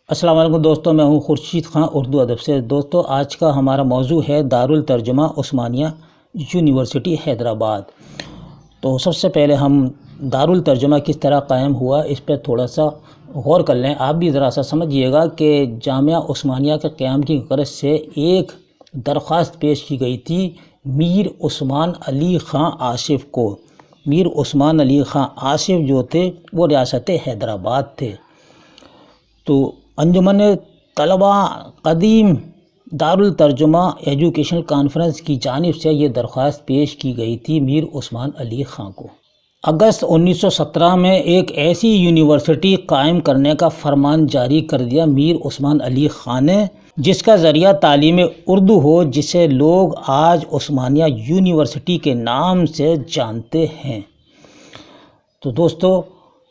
السلام علیکم دوستوں، میں ہوں خورشید خان اردو ادب سے۔ دوستوں، آج کا ہمارا موضوع ہے دارالترجمہ عثمانیہ یونیورسٹی حیدرآباد۔ تو سب سے پہلے ہم دارالترجمہ کس طرح قائم ہوا اس پہ تھوڑا سا غور کر لیں۔ آپ بھی ذرا سا سمجھیے گا کہ جامعہ عثمانیہ کے قیام کی غرض سے ایک درخواست پیش کی گئی تھی میر عثمان علی خان آصف کو۔ میر عثمان علی خان آصف جو تھے وہ ریاست حیدرآباد تھے۔ تو انجمن طلباء قدیم دارالترجمہ ایجوکیشنل کانفرنس کی جانب سے یہ درخواست پیش کی گئی تھی میر عثمان علی خان کو۔ اگست 1917 میں ایک ایسی یونیورسٹی قائم کرنے کا فرمان جاری کر دیا میر عثمان علی خان نے، جس کا ذریعہ تعلیم اردو ہو، جسے لوگ آج عثمانیہ یونیورسٹی کے نام سے جانتے ہیں۔ تو دوستو،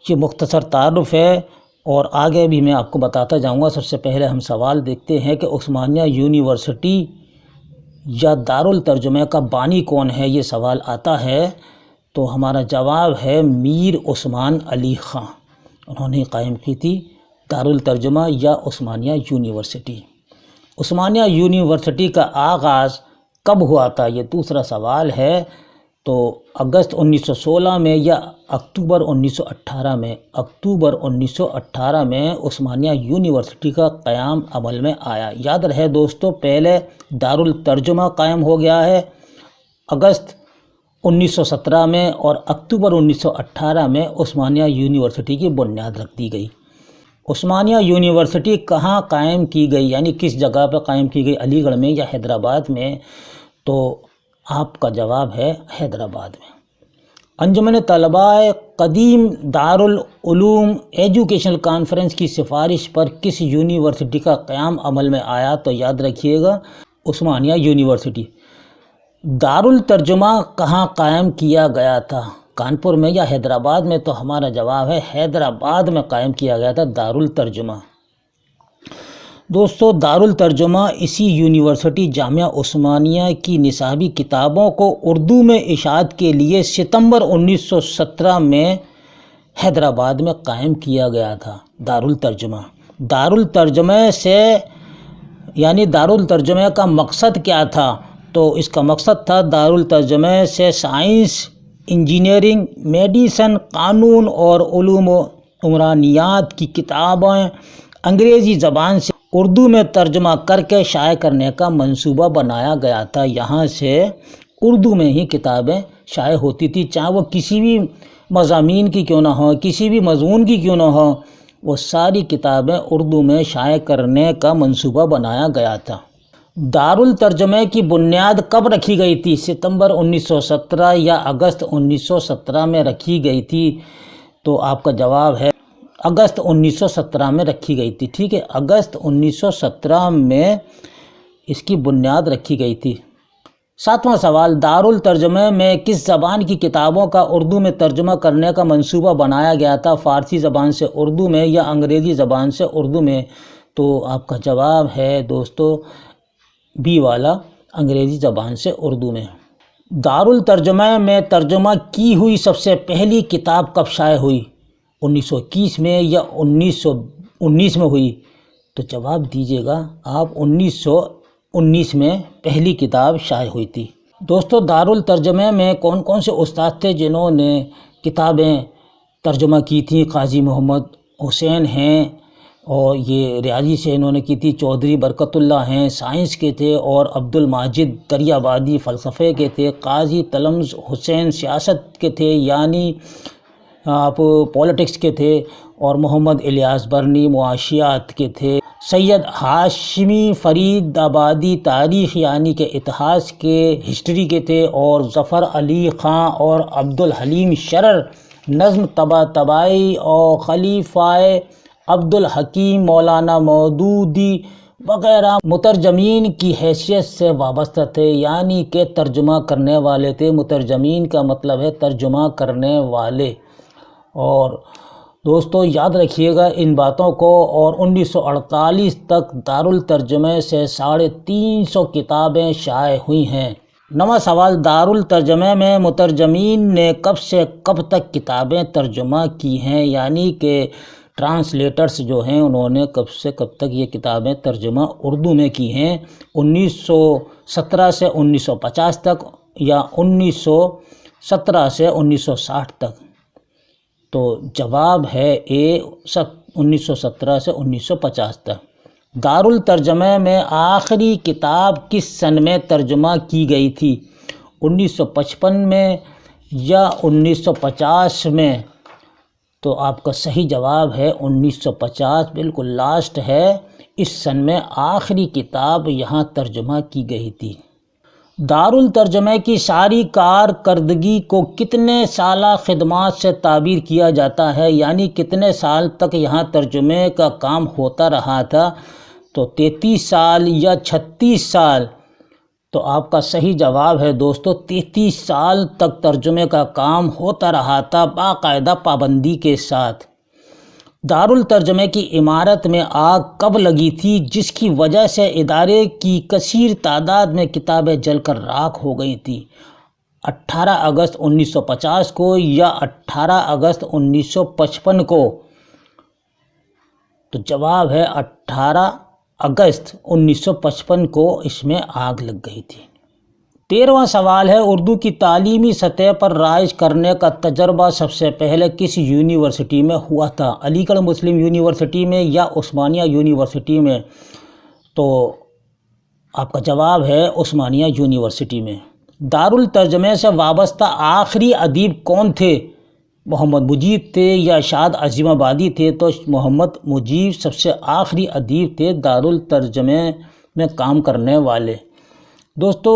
یہ مختصر تعارف ہے اور آگے بھی میں آپ کو بتاتا جاؤں گا۔ سب سے پہلے ہم سوال دیکھتے ہیں کہ عثمانیہ یونیورسٹی یا دارالترجمہ کا بانی کون ہے، یہ سوال آتا ہے۔ تو ہمارا جواب ہے میر عثمان علی خان۔ انہوں نے قائم کی تھی دارالترجمہ یا عثمانیہ یونیورسٹی۔ عثمانیہ یونیورسٹی کا آغاز کب ہوا تھا، یہ دوسرا سوال ہے۔ تو اگست 1916 میں یا اکتوبر 1918 میں؟ اکتوبر 1918 میں عثمانیہ یونیورسٹی کا قیام عمل میں آیا۔ یاد رہے دوستو، پہلے دارالترجمہ قائم ہو گیا ہے اگست 1917 میں، اور اکتوبر 1918 میں عثمانیہ یونیورسٹی کی بنیاد رکھ دی گئی۔ عثمانیہ یونیورسٹی کہاں قائم کی گئی، یعنی کس جگہ پہ قائم کی گئی، علی گڑھ میں یا حیدرآباد میں؟ تو آپ کا جواب ہے حیدرآباد میں۔ انجمن طلباء قدیم دارالعلوم ایجوکیشنل کانفرنس کی سفارش پر کس یونیورسٹی کا قیام عمل میں آیا؟ تو یاد رکھیے گا عثمانیہ یونیورسٹی۔ دارالترجمہ کہاں قائم کیا گیا تھا، کانپور میں یا حیدرآباد میں؟ تو ہمارا جواب ہے حیدرآباد میں قائم کیا گیا تھا دارالترجمہ۔ دوستو، دارالترجمہ اسی یونیورسٹی جامعہ عثمانیہ کی نصابی کتابوں کو اردو میں اشاعت کے لیے ستمبر 1917 میں حیدرآباد میں قائم کیا گیا تھا دارالترجمہ۔ دارالترجمہ سے یعنی دارالترجمہ کا مقصد کیا تھا؟ تو اس کا مقصد تھا دارالترجمہ سے سائنس، انجینئرنگ، میڈیسن، قانون اور علوم و عمرانیات کی کتابیں انگریزی زبان سے اردو میں ترجمہ کر کے شائع کرنے کا منصوبہ بنایا گیا تھا۔ یہاں سے اردو میں ہی کتابیں شائع ہوتی تھی، چاہے وہ کسی بھی مضامین کی کیوں نہ ہوں، کسی بھی مضمون کی کیوں نہ ہوں، وہ ساری کتابیں اردو میں شائع کرنے کا منصوبہ بنایا گیا تھا۔ دارالترجمہ کی بنیاد کب رکھی گئی تھی؟ ستمبر 1917 یا اگست 1917 میں رکھی گئی تھی؟ تو آپ کا جواب ہے اگست 1917 میں رکھی گئی تھی۔ ٹھیک ہے، اگست 1917 میں اس کی بنیاد رکھی گئی تھی۔ ساتواں سوال، دارالترجمہ میں کس زبان کی کتابوں کا اردو میں ترجمہ کرنے کا منصوبہ بنایا گیا تھا، فارسی زبان سے اردو میں یا انگریزی زبان سے اردو میں؟ تو آپ کا جواب ہے دوستو بی والا، انگریزی زبان سے اردو میں۔ دارالترجمہ میں ترجمہ کی ہوئی سب سے پہلی کتاب کب شائع ہوئی؟ 1921 میں یا 1919 میں ہوئی؟ تو جواب دیجیے گا آپ 1919 میں پہلی کتاب شائع ہوئی تھی۔ دوستو، دارالترجمہ میں کون کون سے استاد تھے جنہوں نے کتابیں ترجمہ کی تھیں؟ قاضی محمد حسین ہیں، اور یہ ریاضی سے انہوں نے کی تھی، چودھری برکت اللہ ہیں، سائنس کے تھے، اور عبد الماجد دریابادی فلسفے کے تھے، قاضی تلمذ حسین سیاست کے تھے یعنی آپ پولیٹکس کے تھے، اور محمد الیاس برنی معاشیات کے تھے، سید ہاشمی فرید آبادی تاریخ یعنی کہ اتہاس کے ہسٹری کے تھے، اور ظفر علی خان اور عبد الحلیم شرر نظم طباطبائی، اور خلیفہ عبد الحکیم مولانا مودودی وغیرہ مترجمین کی حیثیت سے وابستہ تھے، یعنی کہ ترجمہ کرنے والے تھے۔ مترجمین کا مطلب ہے ترجمہ کرنے والے۔ اور دوستو یاد رکھیے گا ان باتوں کو، اور 1948 تک دارالترجمہ سے 350 کتابیں شائع ہوئی ہیں۔ نواں سوال، دارالترجمہ میں مترجمین نے کب سے کب تک کتابیں ترجمہ کی ہیں، یعنی کہ ٹرانسلیٹرز جو ہیں انہوں نے کب سے کب تک یہ کتابیں ترجمہ اردو میں کی ہیں، 1917 سے 1950 تک یا 1917 سے 1960 تک؟ تو جواب ہے اے 1917 سے 1950 تک۔ دارالترجمہ میں آخری کتاب کس سن میں ترجمہ کی گئی تھی؟ 1955 میں یا 1950 میں؟ تو آپ کا صحیح جواب ہے 1950، بالکل لاسٹ ہے۔ اس سن میں آخری کتاب یہاں ترجمہ کی گئی تھی۔ دارالترجمہ کی ساری کارکردگی کو کتنے سالہ خدمات سے تعبیر کیا جاتا ہے؟ یعنی کتنے سال تک یہاں ترجمے کا کام ہوتا رہا تھا؟ تو 33 سال یا 36 سال؟ تو آپ کا صحیح جواب ہے دوستو 33 سال تک ترجمے کا کام ہوتا رہا تھا باقاعدہ پابندی کے ساتھ۔ دارالترجمہ کی عمارت میں آگ کب لگی تھی جس کی وجہ سے ادارے کی کثیر تعداد میں کتابیں جل کر راکھ ہو گئی تھیں؟ 18 اگست 1950 کو یا 18 اگست 1955 کو؟ تو جواب ہے 18 اگست 1955 کو اس میں آگ لگ گئی تھی۔ 13واں سوال ہے، اردو کی تعلیمی سطح پر رائج کرنے کا تجربہ سب سے پہلے کس یونیورسٹی میں ہوا تھا؟ علی گڑھ مسلم یونیورسٹی میں یا عثمانیہ یونیورسٹی میں؟ تو آپ کا جواب ہے عثمانیہ یونیورسٹی میں۔ دارالترجمہ سے وابستہ آخری ادیب کون تھے؟ محمد مجیب تھے یا شاد عظیم آبادی تھے؟ تو محمد مجیب سب سے آخری ادیب تھے دارالترجمہ میں کام کرنے والے۔ دوستو،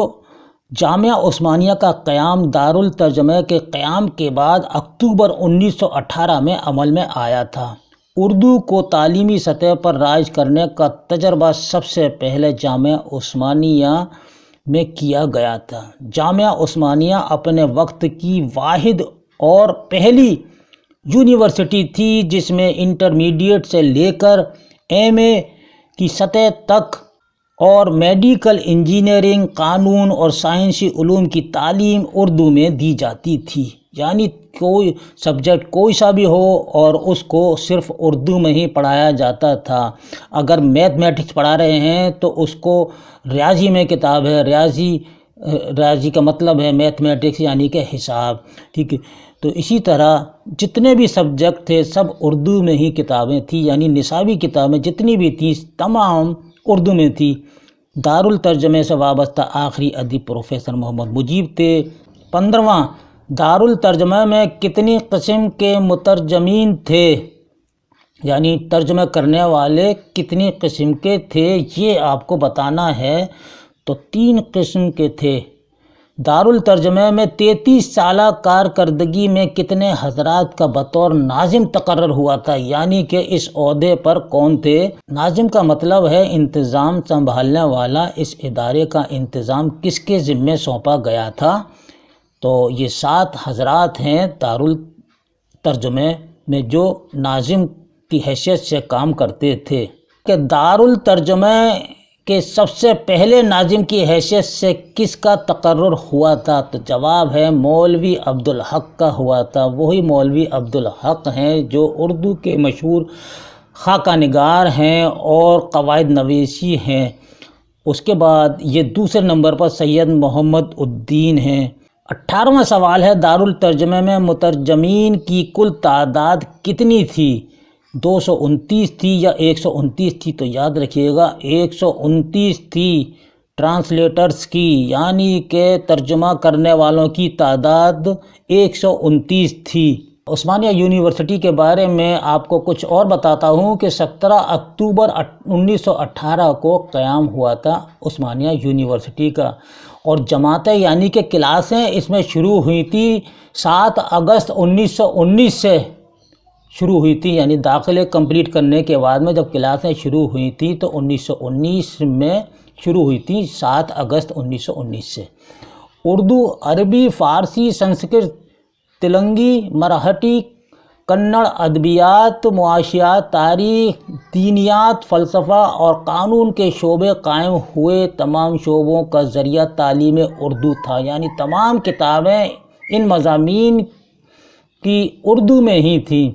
جامعہ عثمانیہ کا قیام دارالترجمہ کے قیام کے بعد اکتوبر 1918 میں عمل میں آیا تھا۔ اردو کو تعلیمی سطح پر رائج کرنے کا تجربہ سب سے پہلے جامعہ عثمانیہ میں کیا گیا تھا۔ جامعہ عثمانیہ اپنے وقت کی واحد اور پہلی یونیورسٹی تھی جس میں انٹرمیڈیٹ سے لے کر ایم.اے کی سطح تک اور میڈیکل انجینئرنگ، قانون اور سائنسی علوم کی تعلیم اردو میں دی جاتی تھی۔ یعنی کوئی سبجیکٹ کوئی سا بھی ہو اور اس کو صرف اردو میں ہی پڑھایا جاتا تھا۔ اگر میتھمیٹکس پڑھا رہے ہیں تو اس کو ریاضی میں کتاب ہے، ریاضی کا مطلب ہے میتھمیٹکس یعنی کہ حساب، ٹھیک ہے۔ تو اسی طرح جتنے بھی سبجیکٹ تھے سب اردو میں ہی کتابیں تھیں، یعنی نصابی کتابیں جتنی بھی تھیں تمام اردو میں تھی۔ دارالترجمہ سے وابستہ آخری ادیب پروفیسر محمد مجیب تھے۔ 15واں، دارالترجمہ میں کتنی قسم کے مترجمین تھے؟ یعنی ترجمہ کرنے والے کتنی قسم کے تھے یہ آپ کو بتانا ہے۔ تو 3 قسم کے تھے۔ دارالترجمہ میں 33 سالہ کارکردگی میں کتنے حضرات کا بطور ناظم تقرر ہوا تھا؟ یعنی کہ اس عہدے پر کون تھے؟ ناظم کا مطلب ہے انتظام سنبھالنے والا۔ اس ادارے کا انتظام کس کے ذمہ سونپا گیا تھا؟ تو یہ 7 حضرات ہیں دارالترجمہ میں جو ناظم کی حیثیت سے کام کرتے تھے۔ کہ دارالترجمہ کے سب سے پہلے ناظم کی حیثیت سے کس کا تقرر ہوا تھا؟ تو جواب ہے مولوی عبدالحق کا ہوا تھا۔ وہی مولوی عبدالحق ہیں جو اردو کے مشہور خاکہ نگار ہیں اور قواعد نویسی ہیں۔ اس کے بعد یہ دوسرے نمبر پر سید محمد الدین ہیں۔ 18واں سوال ہے، دارالترجمہ میں مترجمین کی کل تعداد کتنی تھی؟ 229 تھی یا 129 تھی؟ تو یاد رکھیے گا 129 تھی ٹرانسلیٹرز کی، یعنی کہ ترجمہ کرنے والوں کی تعداد 129 تھی۔ عثمانیہ یونیورسٹی کے بارے میں آپ کو کچھ اور بتاتا ہوں کہ 17 اکتوبر 1918 کو قیام ہوا تھا عثمانیہ یونیورسٹی کا، اور جماعتیں یعنی کہ کلاسیں اس میں شروع ہوئی تھی 7 اگست 1919 سے شروع ہوئی تھی۔ یعنی داخلے کمپلیٹ کرنے کے بعد میں جب کلاسیں شروع ہوئی تھیں تو 1919 میں شروع ہوئی تھی، 7 اگست 1919 سے۔ اردو، عربی، فارسی، سنسکرت، تیلگی، مراٹھی، کنڑ، ادبیات، معاشیات، تاریخ، دینیات، فلسفہ اور قانون کے شعبے قائم ہوئے۔ تمام شعبوں کا ذریعہ تعلیم اردو تھا، یعنی تمام کتابیں ان مضامین کی اردو میں ہی تھیں۔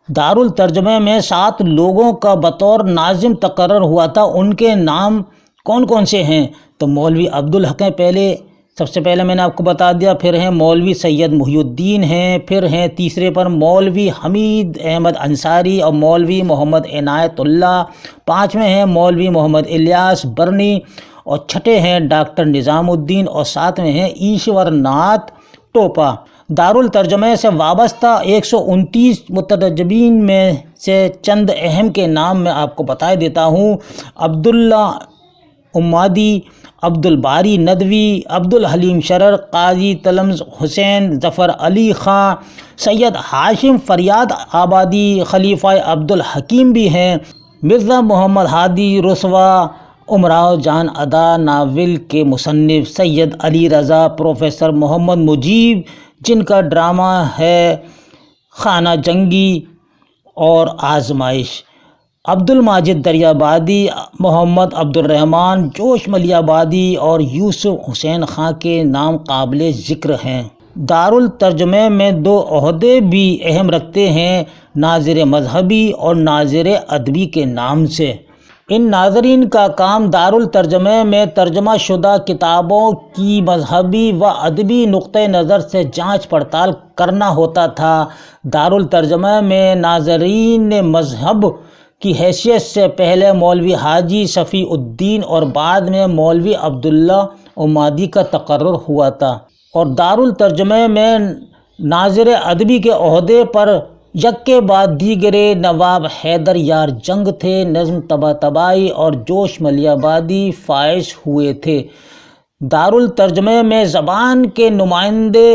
دارالترجمہ میں 7 لوگوں کا بطور ناظم تقرر ہوا تھا، ان کے نام کون کون سے ہیں؟ تو مولوی عبدالحق ہیں، سب سے پہلے میں نے آپ کو بتا دیا، پھر ہیں مولوی سید محی الدین ہیں، پھر ہیں تیسرے پر مولوی حمید احمد انصاری اور مولوی محمد عنایت اللہ، 5ویں ہیں مولوی محمد الیاس برنی اور 6 ہیں ڈاکٹر نظام الدین اور 7ویں ہیں ایشور ناتھ ٹوپا۔ دارالترجمہ سے وابستہ 129 مترجمین میں سے چند اہم کے نام میں آپ کو بتا دیتا ہوں: عبداللہ امادی، عبدالباری ندوی، عبدالحلیم شرر، قاضی تلمذ حسین ظفر علی خاں، سید ہاشم فریاد آبادی، خلیفہ عبدالحکیم بھی ہیں، مرزا محمد ہادی رسوا، امراؤ جان ادا ناول کے مصنف، سید علی رضا، پروفیسر محمد مجیب جن کا ڈرامہ ہے خانہ جنگی اور آزمائش، عبدالماجد دریابادی، محمد عبدالرحمن جوش ملی آبادی اور یوسف حسین خاں کے نام قابل ذکر ہیں۔ دارالترجمہ میں 2 عہدے بھی اہم رکھتے ہیں، ناظر مذہبی اور ناظر ادبی کے نام سے۔ ان ناظرین کا کام دارالترجمہ میں ترجمہ شدہ کتابوں کی مذہبی و ادبی نقطہ نظر سے جانچ پڑتال کرنا ہوتا تھا۔ دارالترجمہ میں ناظرین مذہب کی حیثیت سے پہلے مولوی حاجی صفی الدین اور بعد میں مولوی عبداللہ امادی کا تقرر ہوا تھا، اور دارالترجمہ میں ناظر ادبی کے عہدے پر یک کے بعد دیگرے نواب حیدر یار جنگ تھے، نظم طباطبائی اور جوش ملی آبادی فائز ہوئے تھے۔ دارالترجمہ میں زبان کے نمائندے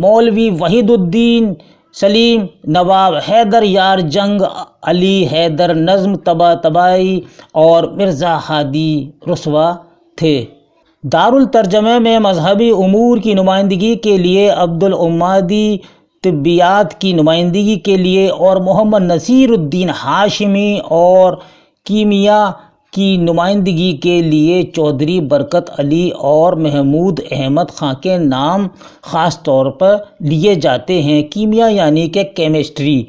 مولوی وحید الدین سلیم، نواب حیدر یار جنگ، علی حیدر نظم طباطبائی اور مرزا ہادی رسوا تھے۔ دارالترجمہ میں مذہبی امور کی نمائندگی کے لیے عبدالامادی، طبیات کی نمائندگی کے لیے اور محمد نصیر الدین ہاشمی اور کیمیا کی نمائندگی کے لیے چودھری برکت علی اور محمود احمد خاں کے نام خاص طور پر لیے جاتے ہیں۔ کیمیا یعنی کہ کیمسٹری،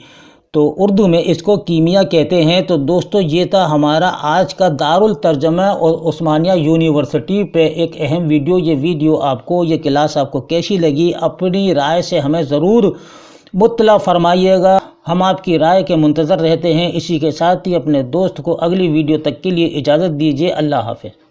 تو اردو میں اس کو کیمیا کہتے ہیں۔ تو دوستو یہ تھا ہمارا آج کا دارالترجمہ اور عثمانیہ یونیورسٹی پہ ایک اہم ویڈیو۔ یہ ویڈیو آپ کو، یہ کلاس آپ کو کیسی لگی، اپنی رائے سے ہمیں ضرور مطلع فرمائیے گا، ہم آپ کی رائے کے منتظر رہتے ہیں۔ اسی کے ساتھ ہی اپنے دوست کو اگلی ویڈیو تک کے لیے اجازت دیجیے۔ اللہ حافظ۔